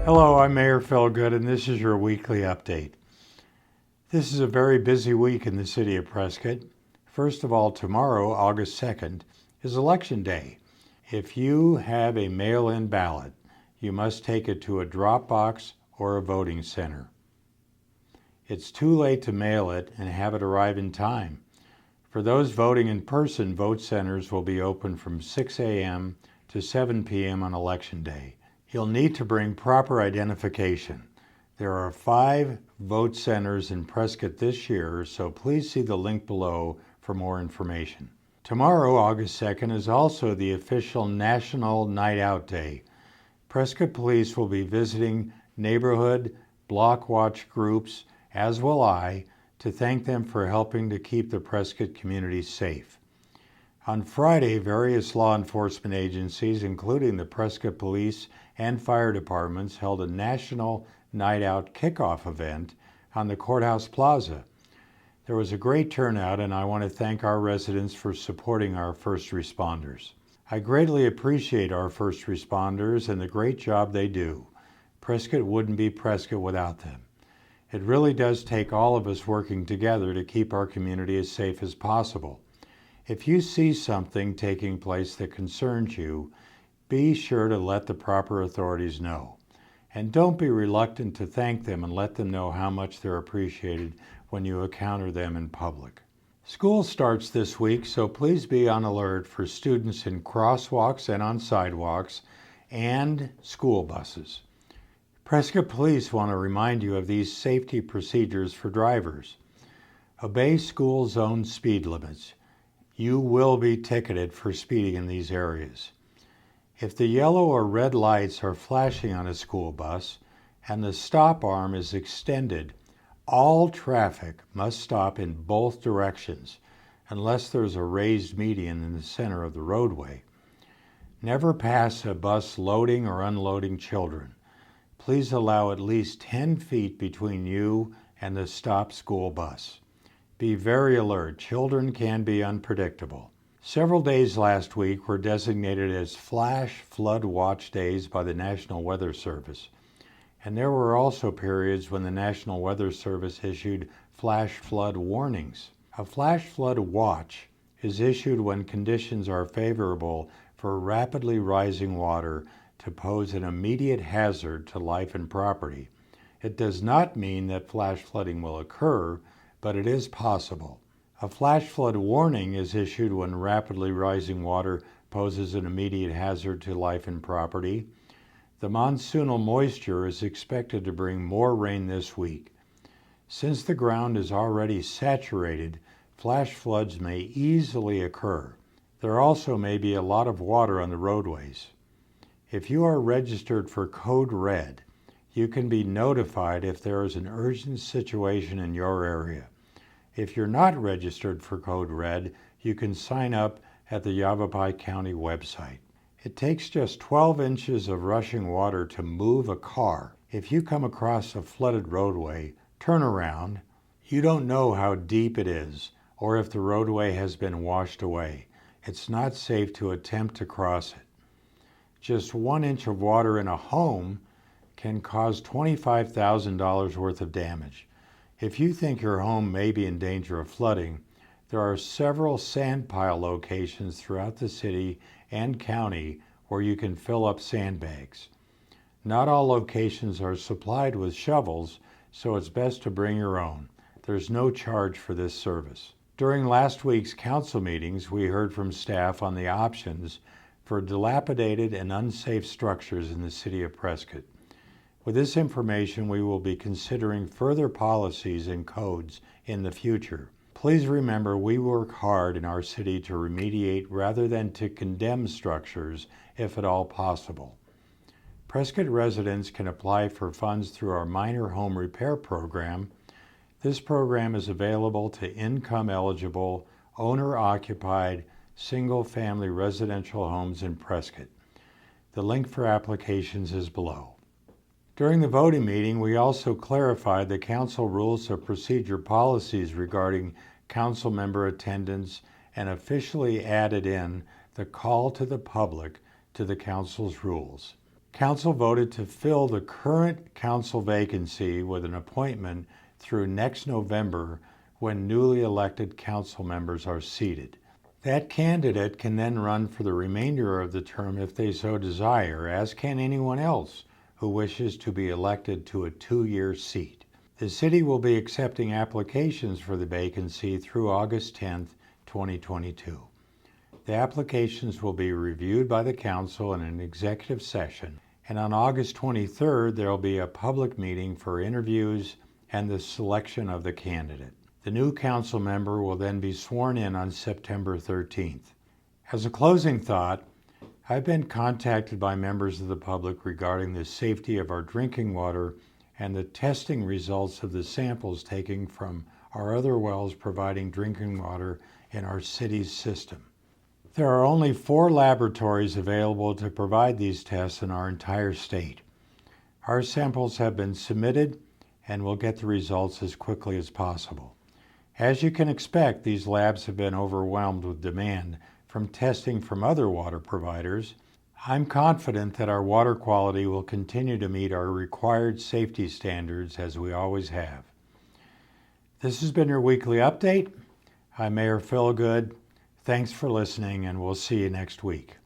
Hello, I'm Mayor Philgood, and this is your weekly update. This is a very busy week in the city of Prescott. First of all, tomorrow, August 2nd, is Election Day. If you have a mail-in ballot, you must take it to a drop box or a voting center. It's too late to mail it and have it arrive in time. For those voting in person, vote centers will be open from 6 a.m. to 7 p.m. on Election Day. You'll need to bring proper identification. There are 5 vote centers in Prescott this year, so please see the link below for more information. Tomorrow, August 2nd, is also the official National Night Out Day. Prescott Police will be visiting neighborhood block watch groups, as will I, to thank them for helping to keep the Prescott community safe. On Friday, various law enforcement agencies, including the Prescott Police and fire departments, held a National Night Out kickoff event on the courthouse plaza. There was a great turnout, and I want to thank our residents for supporting our first responders. I greatly appreciate our first responders and the great job they do. Prescott wouldn't be Prescott without them. It really does take all of us working together to keep our community as safe as possible. If you see something taking place that concerns you, be sure to let the proper authorities know. And don't be reluctant to thank them and let them know how much they're appreciated when you encounter them in public. School starts this week, so please be on alert for students in crosswalks and on sidewalks and school buses. Prescott Police want to remind you of these safety procedures for drivers. Obey school zone speed limits. You will be ticketed for speeding in these areas. If the yellow or red lights are flashing on a school bus and the stop arm is extended, all traffic must stop in both directions unless there's a raised median in the center of the roadway. Never pass a bus loading or unloading children. Please allow at least 10 feet between you and the stopped school bus. Be very alert. Children can be unpredictable. Several days last week were designated as flash flood watch days by the National Weather Service. And there were also periods when the National Weather Service issued flash flood warnings. A flash flood watch is issued when conditions are favorable for rapidly rising water to pose an immediate hazard to life and property. It does not mean that flash flooding will occur, but it is possible. A flash flood warning is issued when rapidly rising water poses an immediate hazard to life and property. The monsoonal moisture is expected to bring more rain this week. Since the ground is already saturated, flash floods may easily occur. There also may be a lot of water on the roadways. If you are registered for Code Red, you can be notified if there is an urgent situation in your area. If you're not registered for Code Red, you can sign up at the Yavapai County website. It takes just 12 inches of rushing water to move a car. If you come across a flooded roadway, turn around. You don't know how deep it is or if the roadway has been washed away. It's not safe to attempt to cross it. Just 1 inch of water in a home can cause $25,000 worth of damage. If you think your home may be in danger of flooding, there are several sand pile locations throughout the city and county where you can fill up sandbags. Not all locations are supplied with shovels, so it's best to bring your own. There's no charge for this service. During last week's council meetings, we heard from staff on the options for dilapidated and unsafe structures in the city of Prescott. With this information, we will be considering further policies and codes in the future. Please remember, we work hard in our city to remediate rather than to condemn structures if at all possible. Prescott residents can apply for funds through our minor home repair program. This program is available to income-eligible, owner-occupied, single-family residential homes in Prescott. The link for applications is below. During the voting meeting, we also clarified the council rules of procedure policies regarding council member attendance and officially added in the call to the public to the council's rules. Council voted to fill the current council vacancy with an appointment through next November when newly elected council members are seated. That candidate can then run for the remainder of the term if they so desire, as can anyone else who wishes to be elected to a 2-year seat. The city will be accepting applications for the vacancy through August 10, 2022. The applications will be reviewed by the council in an executive session, and on August 23rd there will be a public meeting for interviews and the selection of the candidate. The new council member will then be sworn in on September 13th. As a closing thought, I've been contacted by members of the public regarding the safety of our drinking water and the testing results of the samples taken from our other wells providing drinking water in our city's system. There are only 4 laboratories available to provide these tests in our entire state. Our samples have been submitted and we'll get the results as quickly as possible. As you can expect, these labs have been overwhelmed with demand from testing from other water providers. I'm confident that our water quality will continue to meet our required safety standards as we always have. This has been your weekly update. I'm Mayor Philgood. Thanks for listening, and we'll see you next week.